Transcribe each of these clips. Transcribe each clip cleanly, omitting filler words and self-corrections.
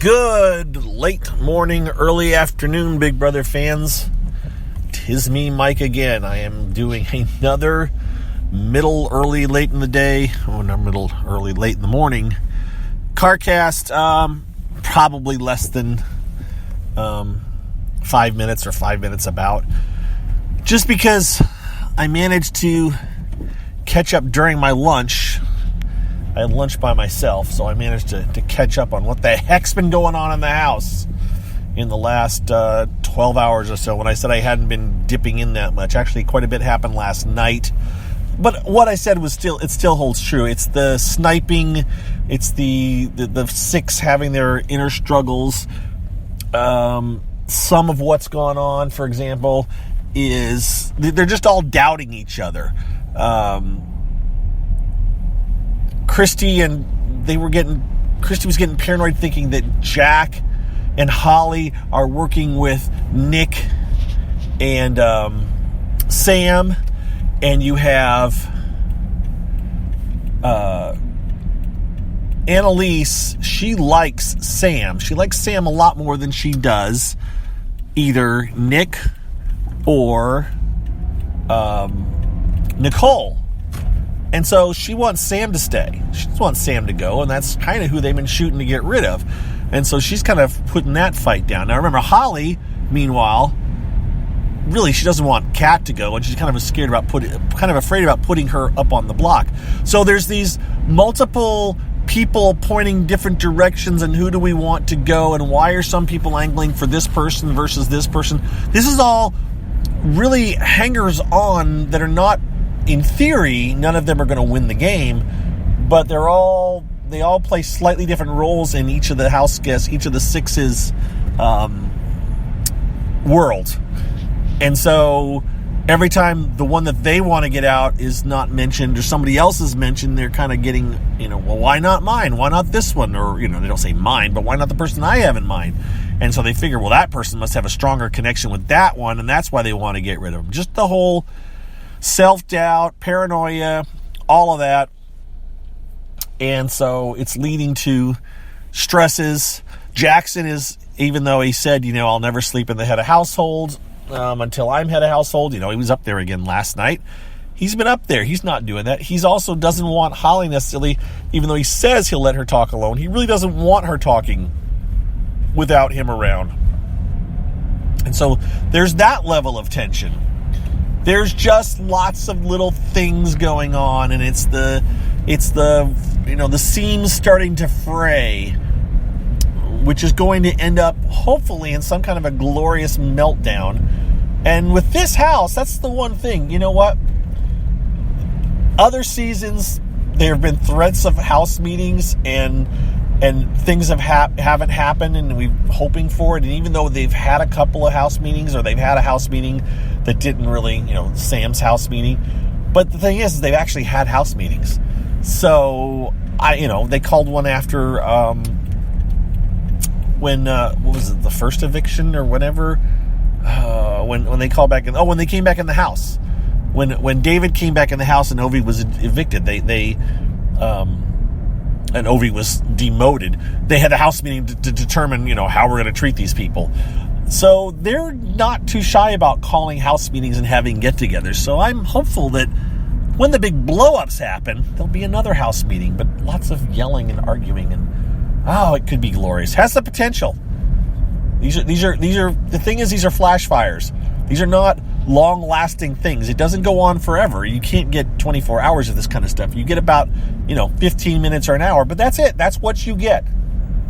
Good late morning, early afternoon, Big Brother fans. 'Tis me, Mike, again. I am doing another middle, early, late in the day, not middle, early, late in the morning CarCast. Probably less than 5 minutes or 5 minutes about. Just because I managed to catch up during my lunch. I had lunch by myself, so I managed to catch up on what the heck's been going on in the house in the last 12 hours or so. When I said I hadn't been dipping in that much, actually quite a bit happened last night. But what I said was it still holds true. It's the sniping, it's the six having their inner struggles. Some of what's gone on, for example, is they're just all doubting each other. Christy was getting paranoid, thinking that Jack and Holly are working with Nick and Sam, and you have Annalise. She likes Sam. She likes Sam a lot more than she does either Nick or Nicole. And so she wants Sam to stay. She just wants Sam to go, and that's kind of who they've been shooting to get rid of. And so she's kind of putting that fight down. Now remember, Holly, meanwhile, really she doesn't want Kat to go, and she's kind of afraid about putting her up on the block. So there's these multiple people pointing different directions, and who do we want to go, and why are some people angling for this person versus this person? This is all really hangers on that are not, in theory, none of them are going to win the game, but they all play slightly different roles in each of the house guests, each of the six's world. And so every time the one that they want to get out is not mentioned or somebody else is mentioned, they're kind of getting, well, why not mine? Why not this one? Or, they don't say mine, but why not the person I have in mind? And so they figure, well, that person must have a stronger connection with that one, and that's why they want to get rid of them. Just the whole self-doubt, paranoia, all of that. And so it's leading to stresses. Jackson is, even though he said, I'll never sleep in the head of household until I'm head of household. He was up there again last night. He's been up there. He's not doing that. He's also doesn't want Holly necessarily, even though he says he'll let her talk alone. He really doesn't want her talking without him around. And so there's that level of tension. There's just lots of little things going on, and it's the the seams starting to fray, which is going to end up hopefully in some kind of a glorious meltdown. And with this house, that's the one thing. You know what? Other seasons, there have been threats of house meetings and things haven't happened, and we're hoping for it. And even though they've had a couple of house meetings, or they've had a house meeting that didn't really, Sam's house meeting. But the thing is they've actually had house meetings. So they called one after when what was it, the first eviction or whatever? When they called back when they came back in the house. When David came back in the house and Ovi was evicted, and Ovi was demoted, they had a house meeting to determine, how we're going to treat these people. So they're not too shy about calling house meetings and having get-togethers. So I'm hopeful that when the big blow-ups happen, there'll be another house meeting, but lots of yelling and arguing, and it could be glorious. Has the potential. These are the thing is, these are flash fires. These are not long-lasting things. It doesn't go on forever. You can't get 24 hours of this kind of stuff. You get about, 15 minutes or an hour, but that's it. That's what you get.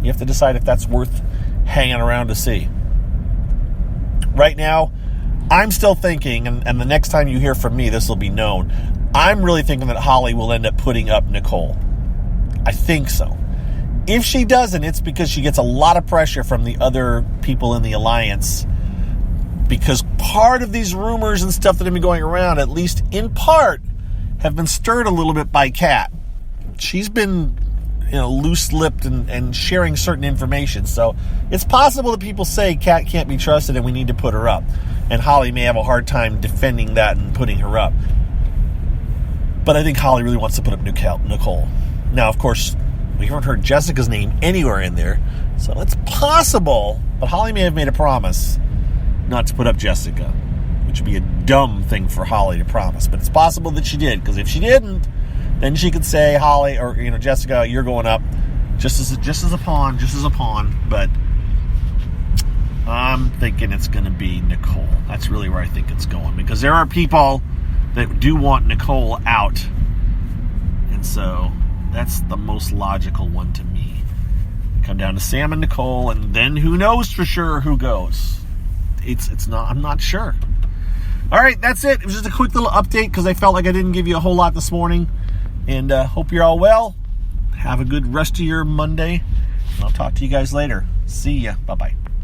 You have to decide if that's worth hanging around to see. Right now, I'm still thinking, and the next time you hear from me, this will be known, I'm really thinking that Holly will end up putting up Nicole. I think so. If she doesn't, it's because she gets a lot of pressure from the other people in the alliance, because part of these rumors and stuff that have been going around, at least in part, have been stirred a little bit by Kat. She's been loose-lipped and sharing certain information. So it's possible that people say Kat can't be trusted and we need to put her up. And Holly may have a hard time defending that and putting her up. But I think Holly really wants to put up Nicole. Now, of course, We haven't heard Jessica's name anywhere in there. So it's possible, but Holly may have made a promise not to put up Jessica, which would be a dumb thing for Holly to promise. But it's possible that she did, because if she didn't, then she could say, Holly, or Jessica, you're going up just as a pawn. But I'm thinking it's going to be Nicole. That's really where I think it's going, because there are people that do want Nicole out, and so that's the most logical one to me. Come down to Sam and Nicole, and then who knows for sure who goes. It's not. I'm not sure. All right, that's it. It was just a quick little update because I felt like I didn't give you a whole lot this morning, and hope you're all well. Have a good rest of your Monday. I'll talk to you guys later. See ya. Bye-bye.